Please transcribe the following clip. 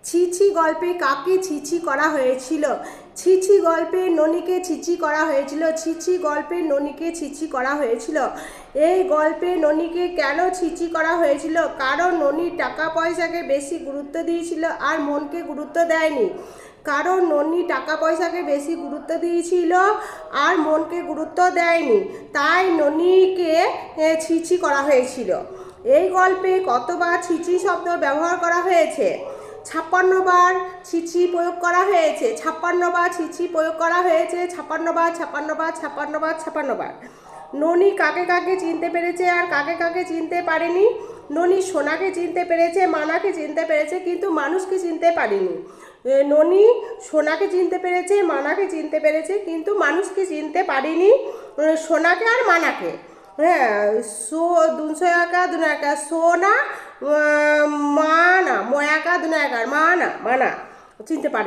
ছিছি গল্পে কাকে ছিছি করা হয়েছিল? ছিছি গল্পে ননিকে ছিছি করা হয়েছিল। ছিছি গল্পে ননিকে ছিছি করা হয়েছিল। এই গল্পে ননিকে কেন ছিছি করা হয়েছিল? কারণ ননি টাকা পয়সাকে বেশি গুরুত্ব দিয়েছিল আর মনকে গুরুত্ব দেয়নি। কারণ ননি টাকা পয়সাকে বেশি গুরুত্ব দিয়েছিল আর মনকে গুরুত্ব দেয়নি, তাই ননিকে ছিছি করা হয়েছিল। এই গল্পে কতবার ছিছি শব্দ ব্যবহার করা হয়েছে? 56 বার ছিছি প্রয়োগ করা হয়েছে। 56 বার ছিছি প্রয়োগ করা হয়েছে। 56 বার, 56 বার, 56 বার, 56 বার। ননি কাকে কাকে চিনতে পেরেছে আর কাকে কাকে চিনতে পারেনি? ননি সোনাকে চিনতে পেরেছে, মানাকে চিনতে পেরেছে, কিন্তু মানুষকে চিনতে পারেনি। ননি সোনাকে চিনতে পেরেছে, মানাকে চিনতে পেরেছে, কিন্তু মানুষকে চিনতে পারেনি, সোনাকে আর মানাকে। হ্যাঁ, দুনশো একা সোনা, মানা ময়াকা দুনা একার মানা মানা চিনতে পারে।